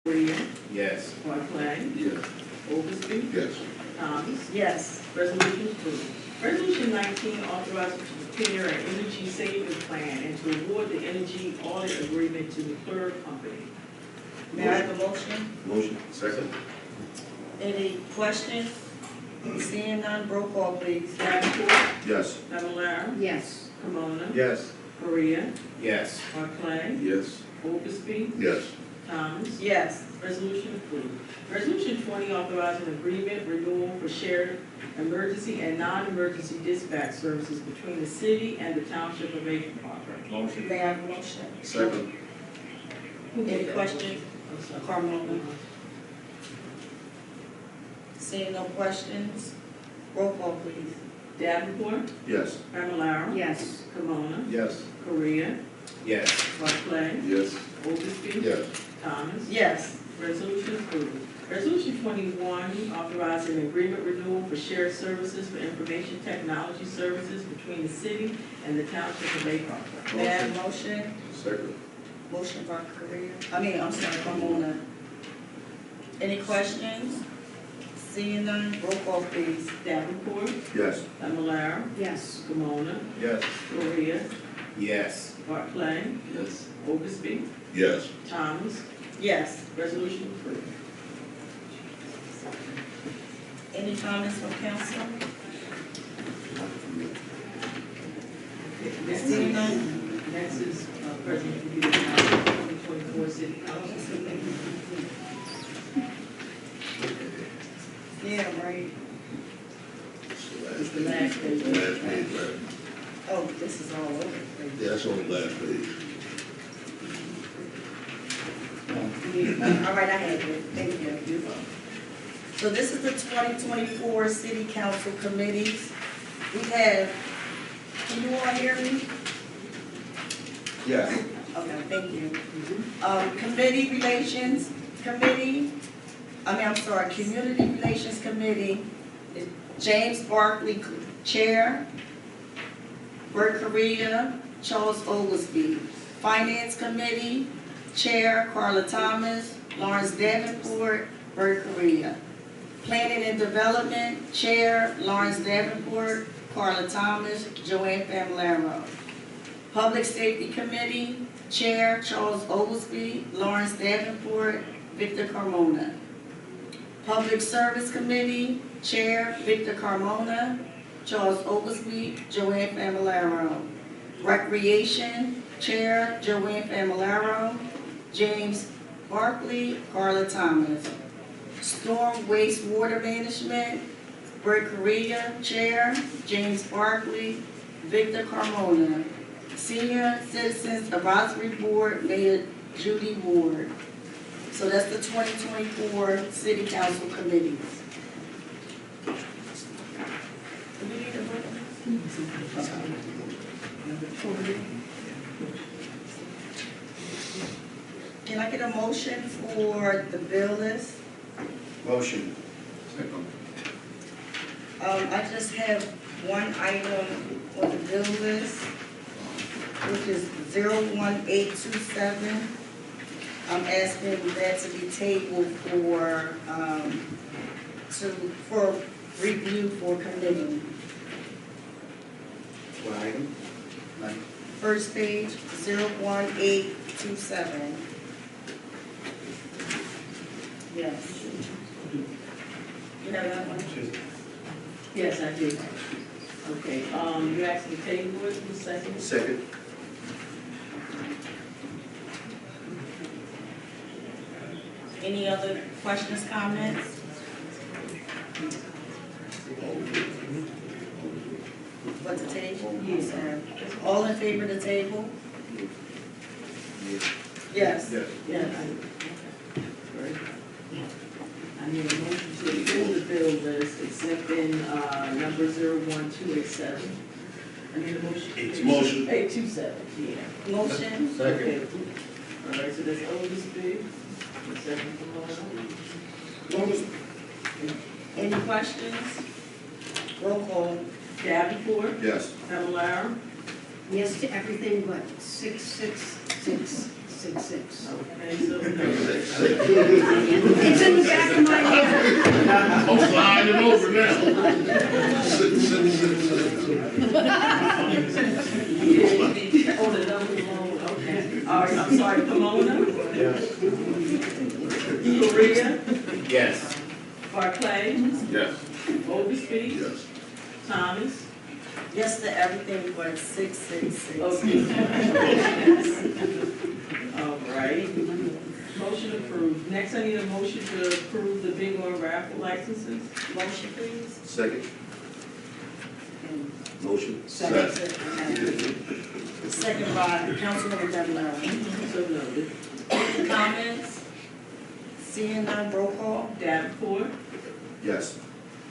Korea. Yes. Barclay. Yes. Oglesby. Yes. Thomas. Yes. Resolution approved. Resolution 19, authorizing to prepare an energy savings plan and to award the energy audit agreement to the third company. May I have a motion? Motion. Second. Any questions? Seeing none, roll call please. Davenport. Yes. Fablelaro. Yes. Camona. Yes. Korea. Yes. Barclay. Yes. Oglesby. Yes. Thomas. Yes. Resolution approved. Resolution 20, authorizing agreement renewal for shared emergency and non-emergency dispatch services between the city and the township of Macon Park. Motion. May I have a motion? Second. Any questions? I'm sorry. Carmona. Seeing no questions, roll call please. Davenport. Yes. Fablelaro. Yes. Camona. Yes. Korea. Yes. Barclay. Yes. Oglesby. Yes. Thomas. Yes. Resolution approved. Resolution 21, authorizing agreement renewal for shared services for information technology services between the city and the township of Macon Park. May I have a motion? Second. Motion by Korea. I'm sorry, Carmona. Any questions? Seeing none, roll call please. Davenport. Yes. Fablelaro. Yes. Camona. Yes. Korea. Yes. Barclay. Yes. Oglesby. Yes. Thomas. Yes. Resolution approved. Any comments from council? Seeing none? Next is President of the 2024 City Council. Yeah, right. It's the last page. Last page, right? Oh, this is all over the place. Yeah, that's on the last page. All right, I have it. Thank you. So this is the 2024 City Council committees. We have, can you all hear me? Yes. Okay, thank you. Committee Relations Committee, Community Relations Committee, is James Barkley, Chair, Bert Correa, Charles Oglesby. Finance Committee, Chair, Carla Thomas, Lawrence Davenport, Bert Correa. Planning and Development, Chair, Lawrence Davenport, Carla Thomas, Joanne Fablelaro. Public Safety Committee, Chair, Charles Oglesby, Lawrence Davenport, Victor Carmona. Public Service Committee, Chair, Victor Carmona, Charles Oglesby, Joanne Fablelaro. Recreation, Chair, Joanne Fablelaro, James Barkley, Carla Thomas. Storm Wastewater Management, Bert Correa, Chair, James Barkley, Victor Carmona. Senior Citizens Advisory Board, Mayor Judy Ward. So that's the 2024 City Council committees. Do we need a vote? Can I get a motion for the bill list? Motion. Second. I just have one item on the bill list, which is 01827. I'm asking that to be tabled for review for committee. What item? First page, 01827. Yes. You have that one? Yes, I did. Okay, you asked me to table it in a second? Second. Any other questions, comments? What, the table? Yes. Sorry. All in favor of the table? Yes. Yes. Yeah. I need a motion to approve the bill list, except in number 01287. I need a motion. It's motion. 827, yeah. Motion? Okay. All right, so that's Oglesby. The second from Any questions? Roll call. Davenport. Yes. Fablelaro. Yes to everything but 666 666. Okay, so noted. It's in the back of my head. I'm sliding over now. Oh, the number alone, okay. All right, I'm sorry, Pomona, Yes. Korea, Yes. Barclay, Yes. Oglesby, Yes. Thomas. Yes to everything but 666. Okay. All right. Motion approved. Next, I need a motion to approve the bingo and raffle licenses. Motion, please. Second. Motion. Second by Councilmember Deverell. So noted. Comments? Seeing none, roll call. Davenport, Yes.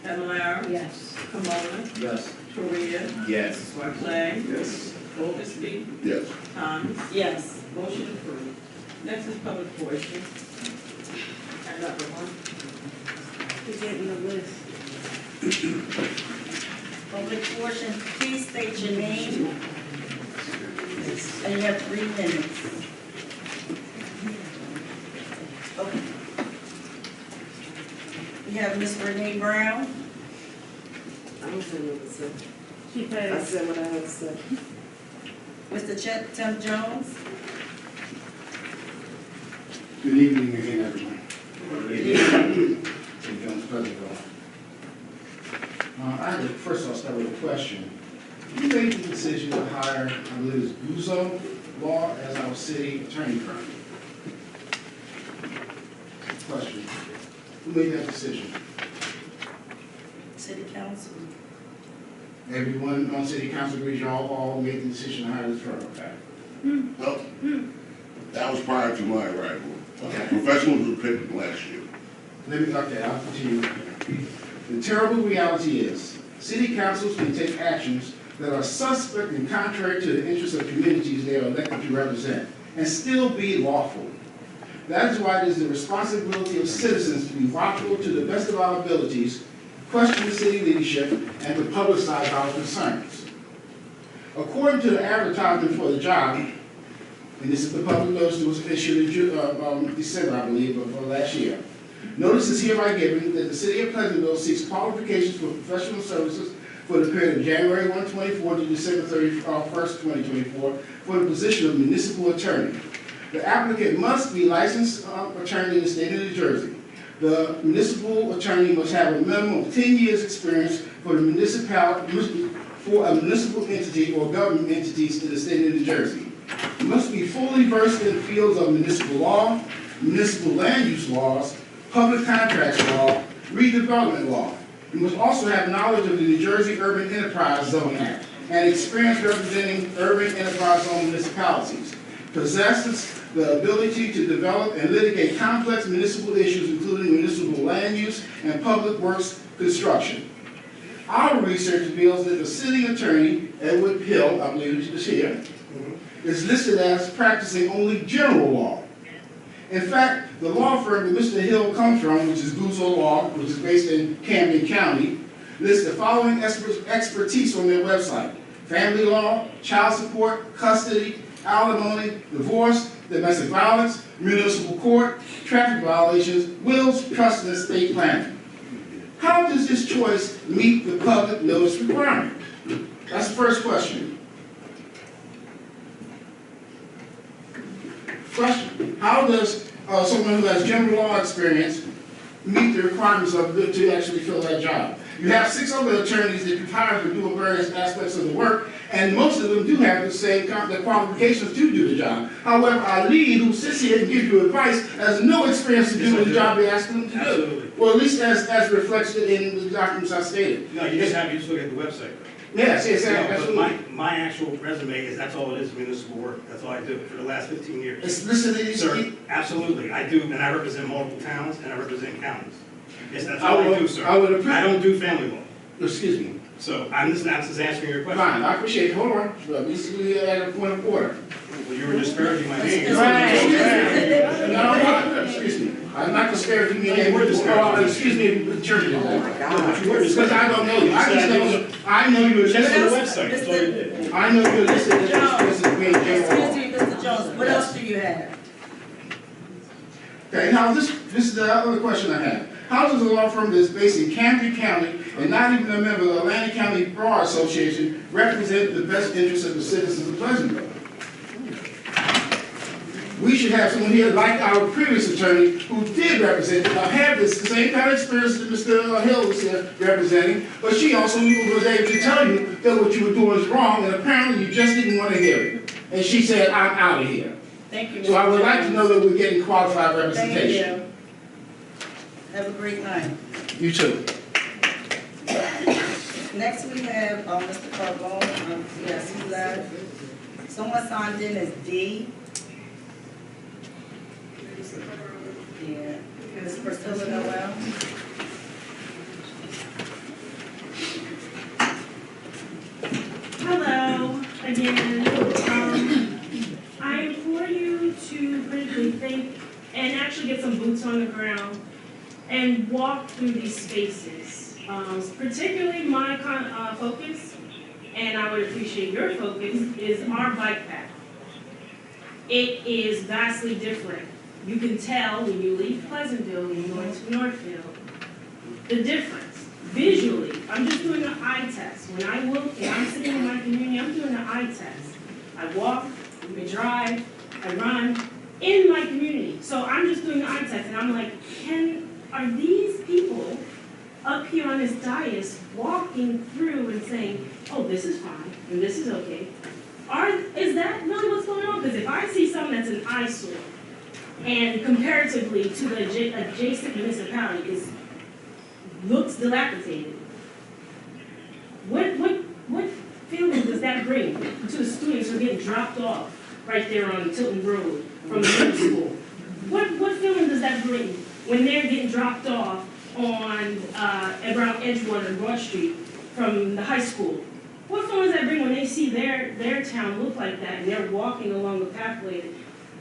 Fablelaro, Yes. Pomona, Yes. Korea, Yes. Barclay, Yes. Oglesby, Yes. Thomas. Yes. Motion approved. Next is public portion. Another one. We're getting the list. Public portion, please state your name. And you have 3 minutes. Okay. We have Ms. Renee Brown. I don't say what to say. She I passed. said what I had to say. Mr. Chet Tim Jones. Good evening again, everyone. St. John's Pleasantville. First I'll start with a question. You made the decision to hire, I believe it's Guzzo Law as our city attorney firm. Question. Who made that decision? City Council. Everyone on city council agrees you all made the decision to hire this firm, okay? Well, that was prior to my arrival. Okay. Professionals were picked last year. Okay, I'll continue. The terrible reality is, city councils can take actions that are suspect and contrary to the interests of communities they are elected to represent, and still be lawful. That is why it is the responsibility of citizens to be watchful to the best of our abilities, question the city leadership, and to publicize our concerns. According to the advertisement for the job, and this is the public notice that was issued in December, I believe, of last year. Notice is hereby given that the city of Pleasantville seeks qualifications for professional services for the period of January 1, 2024 to December 31st, 2024 for the position of municipal attorney. The applicant must be licensed attorney in the state of New Jersey. The municipal attorney must have a minimum of 10 years experience for the for a municipal entity or government entities in the state of New Jersey. He must be fully versed in the fields of municipal law, municipal land use laws, public contracts law, redevelopment law. He must also have knowledge of the New Jersey Urban Enterprise Zone Act and experience representing urban enterprise zone municipalities. Possesses the ability to develop and litigate complex municipal issues, including municipal land use and public works construction. Our research reveals that the city attorney, Edward Hill, I believe is here, is listed as practicing only general law. In fact, the law firm that Mr. Hill comes from, which is Guzzo Law, which is based in Camden County, lists the following expertise on their website: family law, child support, custody, alimony, divorce, domestic violence, municipal court, traffic violations, wills, trust, and estate planning. How does this choice meet the public notice requirement? That's the first question. Question: how does someone who has general law experience meet the requirements of to actually fill that job? You have 6 other attorneys that you've hired to do various aspects of the work, and most of them do have the same the qualifications to do the job. However, our lead, who sits here and gives you advice, has no experience to do the job you're asking them to do. Absolutely. Well, at least as reflected in the documents I stated. No, you just look at the website. Yes, No, but absolutely. my actual resume is, that's all it is, municipal work. That's all I do for the last 15 years. It's listed in Sir, absolutely, I do, and I represent multiple towns, and I represent counties. Yes, that's all I do, sir. I would appreciate. I don't do family law. Excuse me. So I'm just answering your question. Fine, I appreciate it. Hold on. We at a point of order. Well, you were disparaging my name. Right. No, I'm not. Excuse me. I'm not disparaging your name. Excuse me, the church. But you were Because I don't know you. I know you're Check the listed. website, that's all you did. I know you're listed as Jones. being general. Excuse me, Mr. Jones, what else do you have? Okay, now this is the other question I have. How does a law firm that's based in Camden County and not even a member of the Atlantic County Bar Association represent the best interests of the citizens of Pleasantville? We should have someone here like our previous attorney who did represent it. I have the same kind of experience that Mr. Hill was here representing, but she also was able to tell you that what you were doing is wrong, and apparently you just didn't want to hear it. And she said, I'm out of here. Thank you. So I would like to know that we're getting qualified Thank representation. you. Have a great night. You too. Next we have, Mr. Carbone, yes, he left. Someone signed in as D. Yeah, Ms. Priscilla Noel. Hello, again. I implore you to critically think and actually get some boots on the ground and walk through these spaces. Particularly my focus, and I would appreciate your focus, is our bike path. It is vastly different. You can tell when you leave Pleasantville and you go into Northfield, the difference. Visually, I'm just doing an eye test. When I look and I'm sitting in my community, I'm doing an eye test. I walk, I drive, I run in my community. So I'm just doing an eye test and I'm like, are these people up here on this dais walking through and saying, oh, this is fine and this is okay? Is that really what's going on? Because if I see something that's an eyesore, and comparatively to the adjacent municipality looks dilapidated, what feeling does that bring to the students who are getting dropped off right there on Tilton Road from the middle school? What feeling does that bring when they're getting dropped off on around Edgewater and Broad Street from the high school? What feeling does that bring when they see their town look like that and they're walking along the pathway?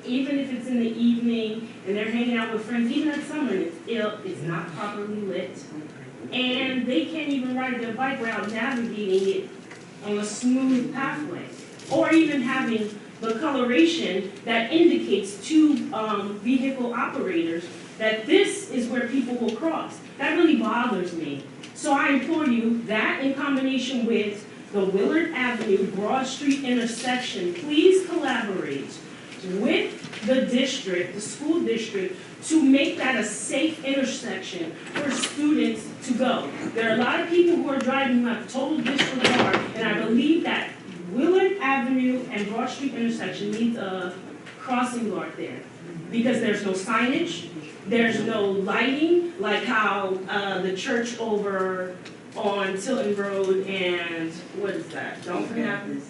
Even if it's in the evening and they're hanging out with friends, even at summer and it's not properly lit, and they can't even ride their bike without navigating it on a smooth pathway, or even having the coloration that indicates to vehicle operators that this is where people will cross. That really bothers me. So I implore you, that in combination with the Willard Avenue Broad Street intersection, please collaborate with the district, the school district, to make that a safe intersection for students to go. There are a lot of people who are driving who have total disregard, and I believe that Willard Avenue and Broad Street intersection needs a crossing guard there, because there's no signage, there's no lighting, like how the church over on Tilton Road and, what is that, don't forget this.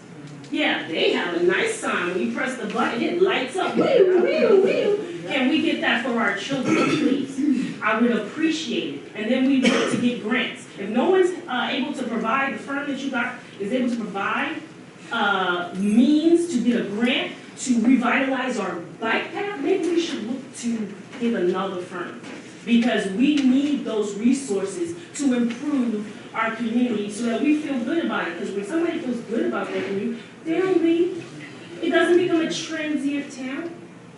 Yeah, they have a nice sign. When you press the button, it lights up. Wheel, wheel, wheel. Can we get that for our children, please? I would appreciate it. And then we look to get grants. If no one's able to provide, the firm that you got is able to provide means to get a grant to revitalize our bike path, maybe we should look to get another firm. Because we need those resources to improve our community so that we feel good about it. Because when somebody feels good about their community, they don't leave. It doesn't become a transient town.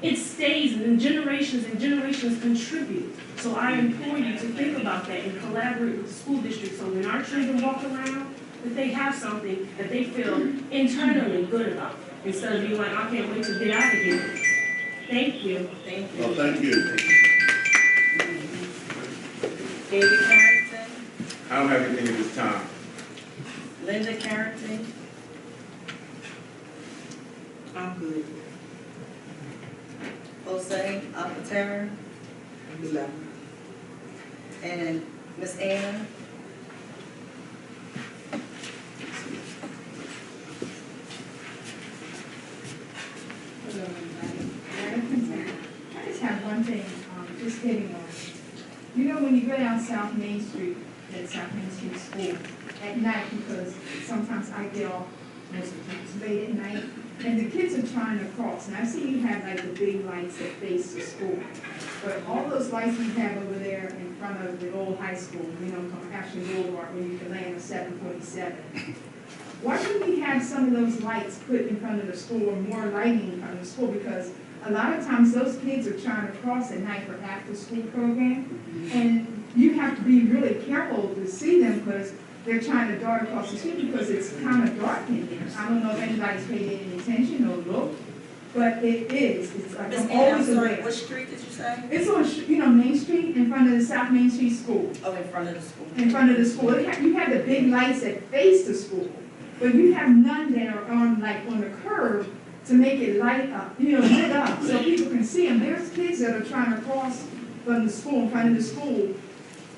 It stays, and generations contribute. So I implore you to think about that and collaborate with the school district so when our children walk around, that they have something that they feel internally good about, instead of being like, I can't wait to get out of here. Thank you. Thank you. Well, thank you. David Carrington, I don't have anything at this time. Linda Carrington, I'm good. Jose Alcantara, Left. and Miss Anna. Hello, everybody. I just have one thing, just hitting on. You know, when you go down South Main Street, at South Main Street School, at night, because sometimes I get off most of the times late at night, and the kids are trying to cross. And I see you have like the big lights that face the school. But all those lights you have over there in front of the old high school, you know, actually Boulevard, where you can land a 747. Why couldn't we have some of those lights put in front of the school, or more lighting in front of the school? Because a lot of times those kids are trying to cross at night for after-school program. And you have to be really careful to see them because they're trying to dart across the street because it's kind of dark in there. I don't know if anybody's paid any attention or looked, but it is. It's like Miss I'm Ann, I'm always sorry, aware. what street did you say? It's on, Main Street in front of the South Main Street School. Oh, in front of the school. In front of the school. You have the big lights that face the school, but you have none that are on the curb to make it light up, lit up, so people can see them. There's kids that are trying to cross from the school, in front of the school,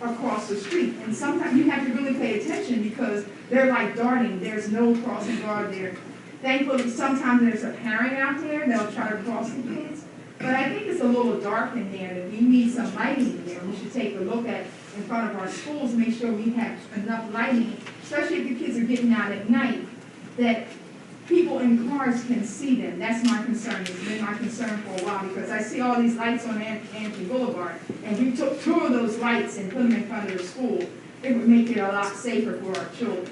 across the street. And sometimes you have to really pay attention because they're like darting. There's no crossing guard there. Thankfully, sometimes there's a parent out there that'll try to cross the kids. But I think it's a little dark in there, that we need some lighting in there. We should take a look at in front of our schools, make sure we have enough lighting, especially if the kids are getting out at night, that people in cars can see them. That's my concern. It's been my concern for a while because I see all these lights on Anthony Boulevard, and we took 2 of those lights and put them in front of the school. It would make it a lot safer for our children.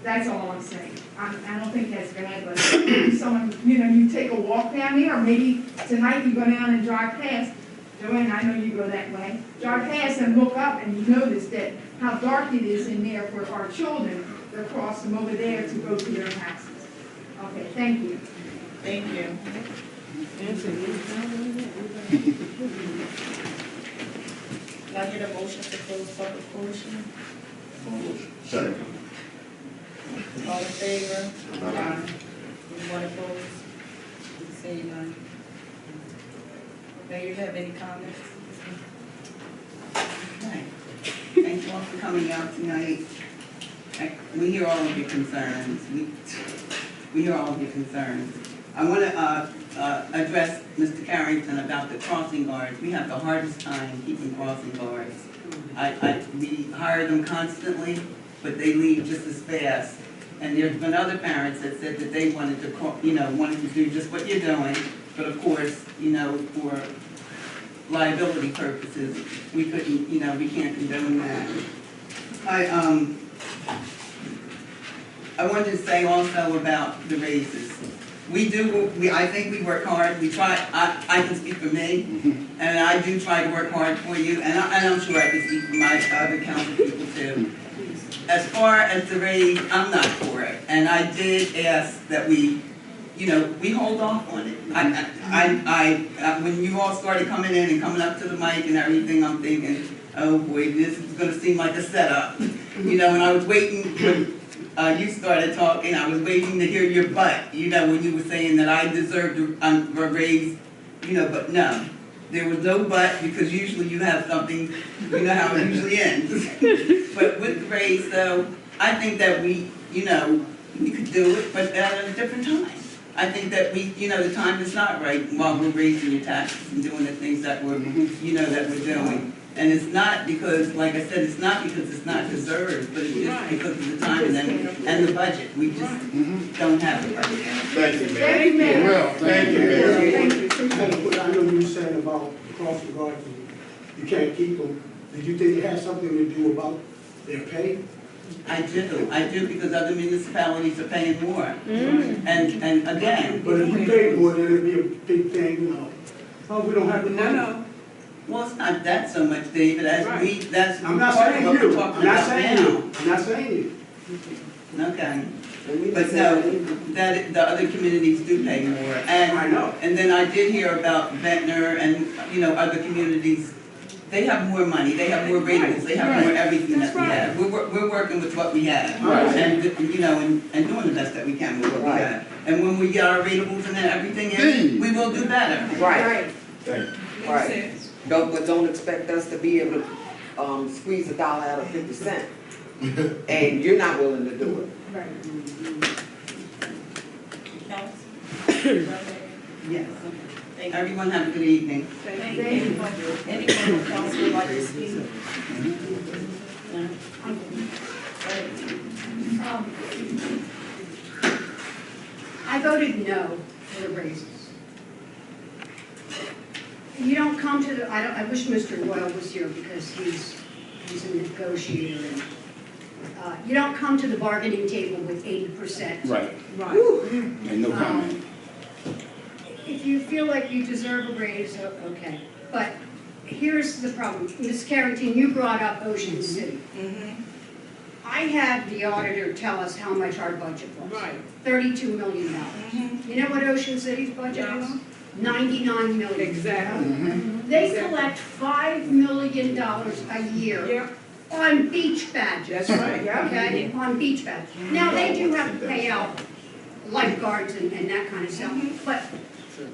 That's all I'm saying. I don't think that's bad, but if someone, you take a walk down there, or maybe tonight you go down and drive past. Joanne, I know you go that way. Drive past and look up, and you notice that how dark it is in there for our children to cross from over there to go to their houses. Okay, thank you. Thank you. Can I get a motion to close public portion? Second. All in favor? Aye. Anyone opposed? Seeing none. Mayor, you have any comments? Okay. Thank you all for coming out tonight. We hear all of your concerns. We hear all of your concerns. I want to address Mr. Carrington about the crossing guards. We have the hardest time keeping crossing guards. We hire them constantly, but they leave just as fast. And there's been other parents that said that they wanted to, wanted to do just what you're doing, but of course, for liability purposes, we couldn't, we can't condone that. I wanted to say also about the raises. I think we work hard. We try, I can speak for me, and I do try to work hard for you, and I'm sure I can speak for my other council people too. As far as the raise, I'm not for it, and I did ask that we hold off on it. When you all started coming in and coming up to the mic and everything, I'm thinking, oh boy, this is going to seem like a setup. And I was waiting when you started talking, I was waiting to hear your but, when you were saying that I deserved a raise, but no. There was no but, because usually you have something, you know how it usually ends. But with the raise, though, I think that we could do it, but at a different time. I think that the time is not right while we're raising your taxes and doing the things that we're, that we're doing. And it's not because, like I said, it's not because it's not deserved, but it's just because of the time and the budget. We just don't have the budget. Thank you, Mayor. Thank you, Mayor. Well, thank you, Mayor. Thank you. I know you were saying about crossing guards, you can't keep them. Did you think it had something to do about their pay? I do, because other municipalities are paying more. And again. But if you pay more, then it'd be a big thing, Oh, we don't have the money. No. Well, it's not that so much, David, that's I'm not part of saying what we're you. talking I'm not about saying now. you. I'm not saying you. Okay. But no, that the other communities do pay more. And I know. And then I did hear about Ventnor and, other communities. They have more money, they have more radios, they have more everything that we have. We're working with what we have. Right. And, and doing the best that we can with what we have. And when we get our ratables and then everything in, we will do better. Right. Right. But don't expect us to be able to squeeze $1 out of 50 cents. And you're not willing to do it. Right. Yes. Thank you. Everyone have a good evening. Thank you. Anyone from council would like to speak? No? I voted no for the raises. You don't come to the, I wish Mr. Royal was here because he's a negotiator. And, you don't come to the bargaining table with 80%. Right. Right. And no comment. if you feel like you deserve a raise, okay. But here's the problem. Ms. Carrington, you brought up Ocean City. I had the auditor tell us how much our budget was. Right. $32 million. You know what Ocean City's budget is? $99 million. Exactly. They collect $5 million a year Yeah, on beach badges. that's right, yeah. Okay, on beach badges. Now, they do have to pay out lifeguards and that kind of stuff, but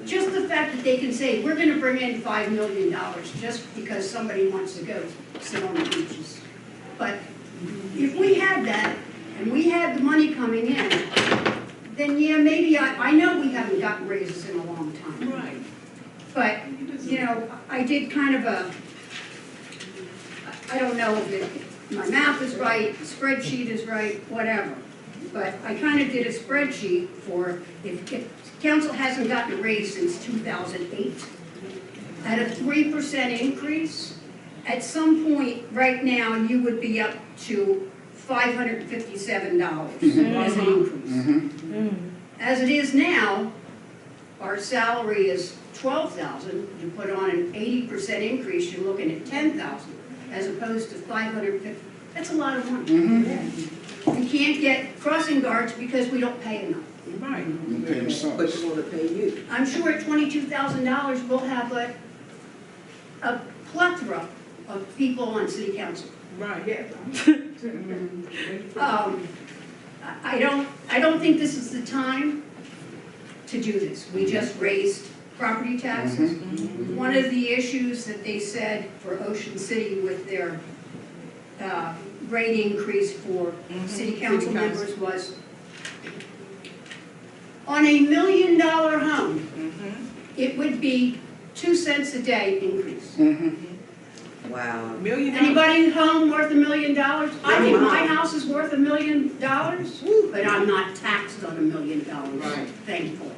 just the fact that they can say, we're gonna bring in $5 million just because somebody wants to go sit on the beaches. But if we had that, and we had the money coming in, then yeah, maybe, I know we haven't gotten raises in a long time. Right. But, you know, I did kind of a, I don't know if my math is right, the spreadsheet is right, whatever. But I kind of did a spreadsheet for if council hasn't gotten a raise since 2008, at a 3% increase, at some point right now, you would be up to $557 as an increase. As it is now, our salary is $12,000. You put on an 80% increase, you're looking at $10,000, as opposed to $550. That's a lot of money. We can't get crossing guards because we don't pay enough. Right. You pay them some. But you wanna pay you. I'm sure at $22,000, we'll have a plethora of people on city council. Right, yeah. I don't think this is the time to do this. We just raised property taxes. One of the issues that they said for Ocean City with their rate increase for city council members was on $1 million home, it would be 2 cents a day increase. Wow. $1 million. Anybody home worth $1 million? I think my house is worth $1 million, but I'm not taxed on $1 million, Right. thankfully.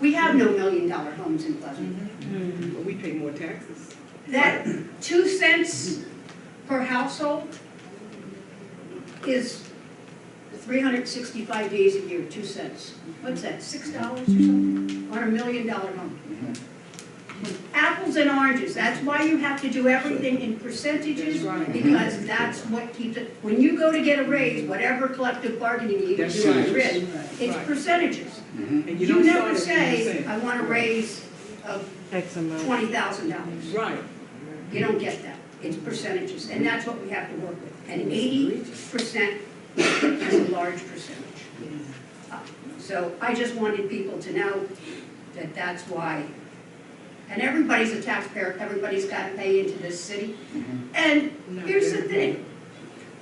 We have no $1 million homes in Pleasantville. But we pay more taxes. That 2 cents per household is 365 days a year, 2 cents. What's that, $6 or something? On $1 million home. Apples and oranges, that's why you have to do everything in percentages, because that's what keeps it. When you go to get a raise, whatever collective bargaining you do, it's percentages. And You never say, I want a raise of $20,000. Right. You don't get that. It's percentages, and that's what we have to work with. And 80% is a large percentage. So I just wanted people to know that that's why. And everybody's a taxpayer, everybody's got to pay into this city. And here's the thing,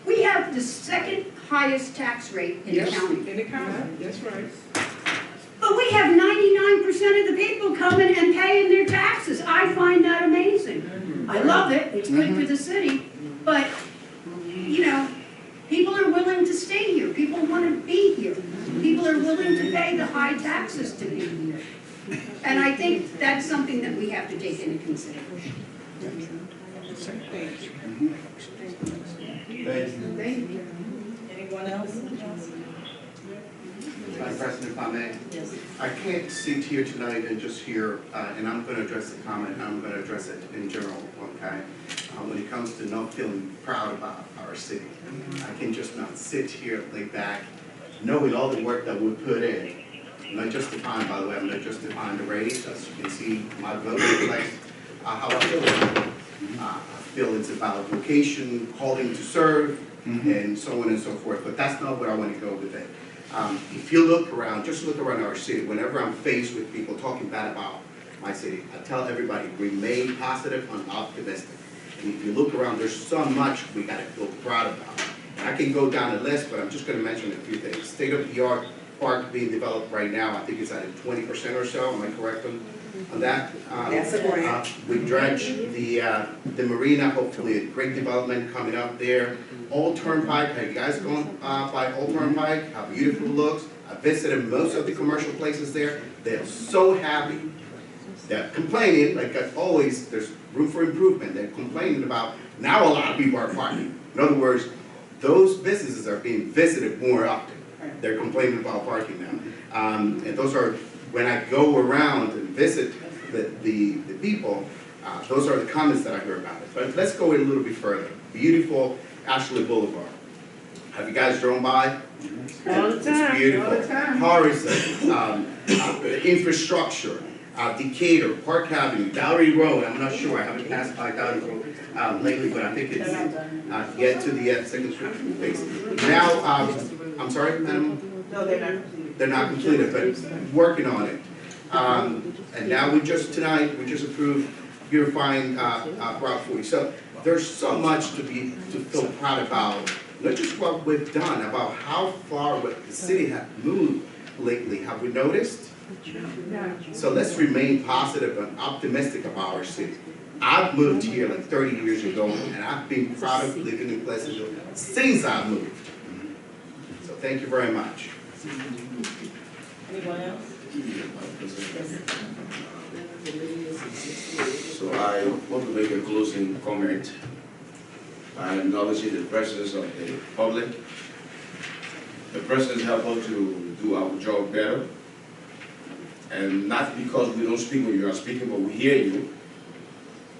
we have the second highest tax rate in the county. In the county, that's right. But we have 99% of the people coming and paying their taxes. I find that amazing. I love it, it's good for the city, but, you know, people are willing to stay here, people want to be here. People are willing to pay the high taxes to be here. And I think that's something that we have to take into consideration. Thank you. Thank you. Anyone else? Madam President, if I may. Yes. I can't sit here tonight and just hear, and I'm going to address the comment, I'm going to address it in general, okay? When it comes to not feeling proud about our city, I can just not sit here, lay back, knowing all the work that we put in. I'm not justifying, by the way, I'm not justifying the raise. As you can see, my vote reflects how I feel about it. I feel it's about vocation, calling to serve, and so on and so forth. But that's not where I want to go with it. If you look around, just look around our city, whenever I'm faced with people talking bad about my city, I tell everybody, remain positive and optimistic. And if you look around, there's so much we got to feel proud about. And I can go down the list, but I'm just going to mention a few things. State-of-the-art park being developed right now, I think it's at 20% or so, am I correct on that? That's a grant. We dredge the marina, hopefully a great development coming up there. Old Turnpike, have you guys gone by Old Turnpike? How beautiful it looks. I visited most of the commercial places there. They're so happy. They're complaining, like always, there's room for improvement. They're complaining about, now a lot of people are parking. In other words, those businesses are being visited more often. They're complaining about parking now. And those are when I go around and visit the people, those are the comments that I hear about it. But let's go a little bit further. Beautiful Ashley Boulevard. Have you guys drove by? All the time, It's beautiful. all the time. Horizon, infrastructure, Decatur, Park Avenue, Dowry Road. I'm not sure. I haven't passed by Dowry Road lately, but I think it's get to the Second Street. Thanks. Now, I'm sorry, madam? No, they're not completed. They're not completed, but working on it. And now tonight, we just approved beautifying Route 40. So there's so much to feel proud about, not just what we've done, about how far what the city has moved lately. Have we noticed? So let's remain positive and optimistic about our city. I've moved here like 30 years ago, and I've been proud of living in Pleasantville since I moved. So thank you very much. Anyone else? So I want to make a closing comment by acknowledging the presence of the public. The president helped us to do our job better. And not because we don't speak when you are speaking, but we hear you.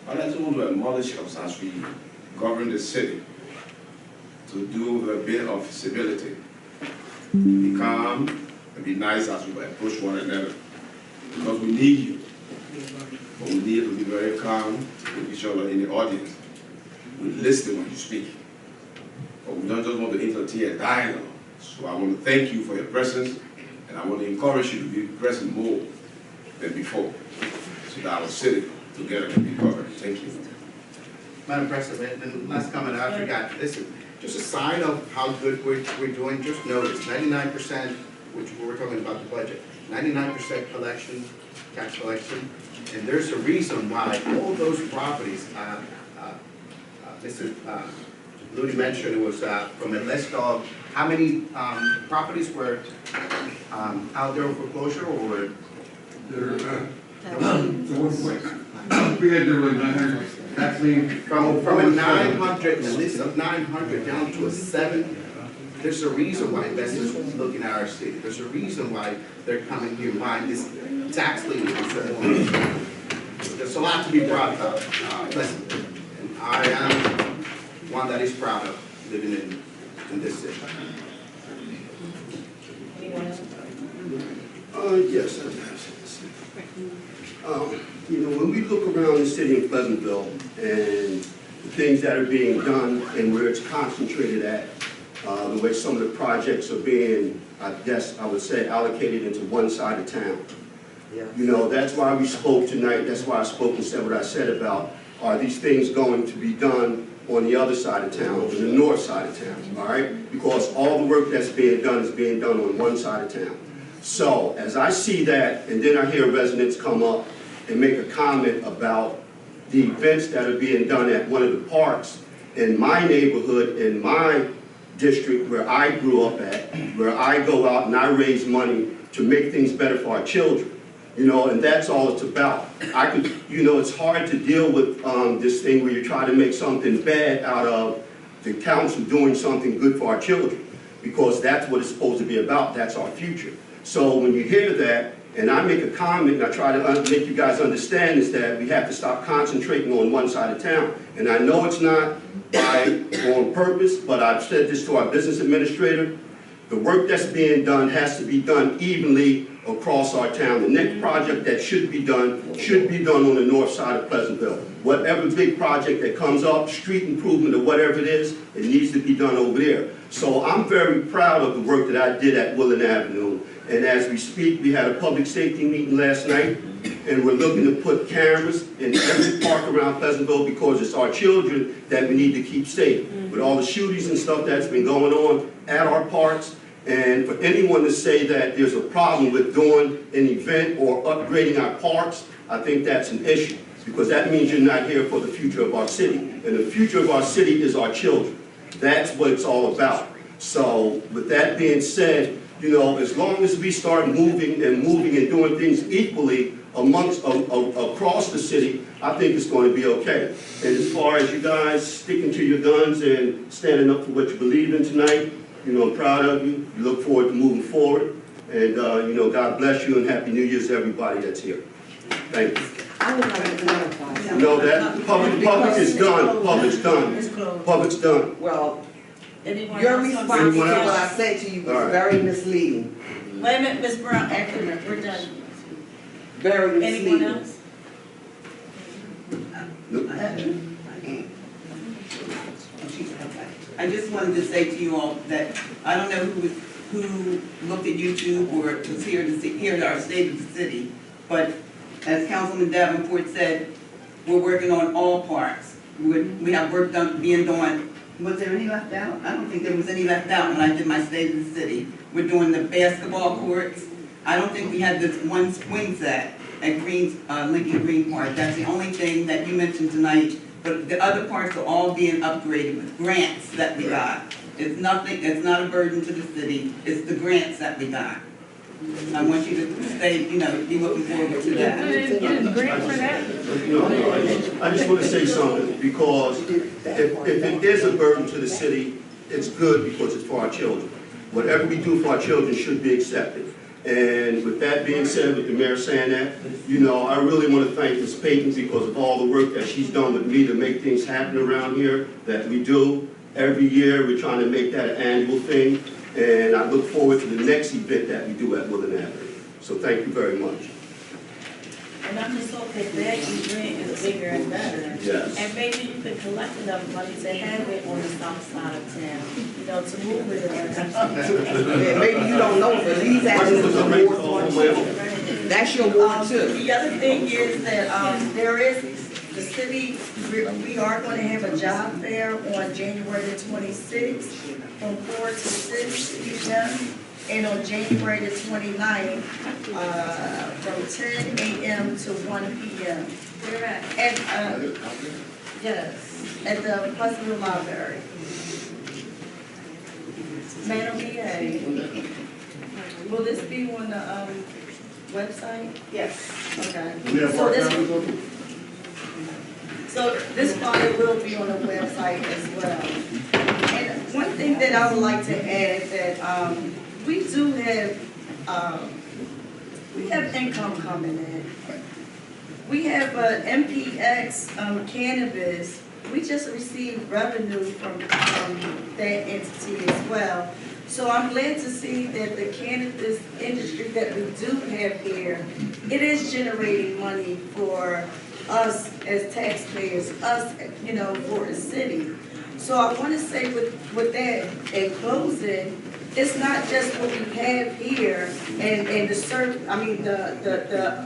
But I just want to acknowledge us as we govern the city to do a bit of civility. Be calm and be nice as we approach one another. Because we need you. But we need to be very calm with each other in the audience. We listen when you speak. But we don't just want to entertain a dialogue. So I want to thank you for your presence, and I want to encourage you to be present more than before, so that our city together can be covered. Thank you. Madam President, and last comment I forgot, listen, just a sign of how good we're doing, just notice, 99%, which we're talking about the budget, 99% collection, tax collection, and there's a reason why all those properties, Mr. Ludi mentioned it was from a list of how many properties were out there for foreclosure, or from a 900, a list of 900 down to a 7. There's a reason why investors are looking at our city. There's a reason why they're coming here buying this tax lien. There's a lot to be proud of. And I am one that is proud of living in this city. Anyone else? Yes. You know, when we look around the city of Pleasantville and the things that are being done and where it's concentrated at, the way some of the projects are being, I guess I would say, allocated into one side of town. Yeah. You know, that's why we spoke tonight, that's why I spoke and said what I said about, are these things going to be done on the other side of town, on the north side of town, all right? Because all the work that's being done is being done on one side of town. So, as I see that, and then I hear residents come up and make a comment about the events that are being done at one of the parks in my neighborhood, in my district where I grew up at, where I go out and I raise money to make things better for our children. You know, and that's all it's about. You know, it's hard to deal with this thing where you try to make something bad out of the council doing something good for our children, because that's what it's supposed to be about. That's our future. So when you hear that, and I make a comment, and I try to make you guys understand, is that we have to stop concentrating on one side of town. And I know it's not on purpose, but I've said this to our business administrator. The work that's being done has to be done evenly across our town. The next project that should be done on the north side of Pleasantville. Whatever big project that comes up, street improvement or whatever it is, it needs to be done over there. So I'm very proud of the work that I did at Woodland Avenue. And as we speak, we had a public safety meeting last night, and we're looking to put cameras in every park around Pleasantville, because it's our children that we need to keep safe. With all the shootings and stuff that's been going on at our parks, and for anyone to say that there's a problem with doing an event or upgrading our parks, I think that's an issue, because that means you're not here for the future of our city. And the future of our city is our children. That's what it's all about. So with that being said, you know, as long as we start moving and doing things equally across the city, I think it's going to be okay. And as far as you guys sticking to your guns and standing up for what you believe in tonight, you know, I'm proud of you. We look forward to moving forward. And, you know, God bless you and Happy New Year's to everybody that's here. Thank you. I would like to clarify something. No, that, public is done, public's done, It's closed. public's done. Well, Anyone your else? response to Anyone what else? I said to you All was right. very misleading. Wait a minute, Ms. Brown, excellent, we're done. Very misleading. Anyone else? I just wanted to say to you all that I don't know who looked at YouTube or was here to hear our state of the city, but as Councilman Davenport said, we're working on all parks. We have work being done. Was there any left out? I don't think there was any left out when I did my state of the city. We're doing the basketball courts. I don't think we had this one swing set at Lincoln Green Park. That's the only thing that you mentioned tonight. But the other parts are all being upgraded with grants that we got. It's nothing, it's not a burden to the city, it's the grants that we got. I want you to stay, you know, be looking forward to that. I just want to say something, because if it is a burden to the city, it's good because it's for our children. Whatever we do for our children should be accepted. And with that being said, with the mayor saying that, you know, I really want to thank Ms. Payton because of all the work that she's done with me to make things happen around here that we do. Every year, we're trying to make that an annual thing, and I look forward to the next event that we do at Woodland Avenue. So thank you very much. And I'm just hoping that event is bigger and better. Yes. And maybe you could collect enough money to have it on the south side of town, you know, to move it around. Yeah, maybe you don't know, but these actually is a ward one. That's your ward too. The other thing is that, there is, the city, we are gonna have a job fair on January the 26th, from 4 to 6 p.m. And on January the 29th, from 10 a.m. to 1 p.m. Where at? Yes, at the Pleasantville Library. Madam PA, will this be on the, website? Yes. Okay. We have So part this, time open? so this flyer will be on the website as well. And one thing that I would like to add that, we do have, income coming in. We have, MPX, cannabis. We just received revenue from that entity as well. So I'm glad to see that the cannabis industry that we do have here, it is generating money for us as taxpayers, us, you know, for the city. So I want to say with that, in closing, it's not just what we have here and the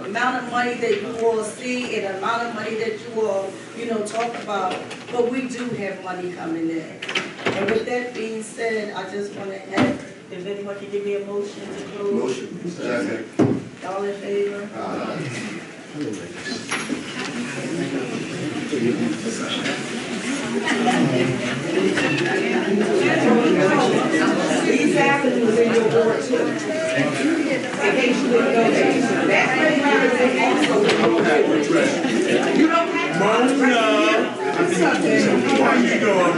amount of money that you all see and the amount of money that you all, you know, talk about, but we do have money coming in. And with that being said, I just want to have, if anyone can give me a motion to close. Motion. All in favor? These avenues in your ward too. In case you didn't know that. That playground is also in your ward. You don't have to. Mona! How you doing, Mona?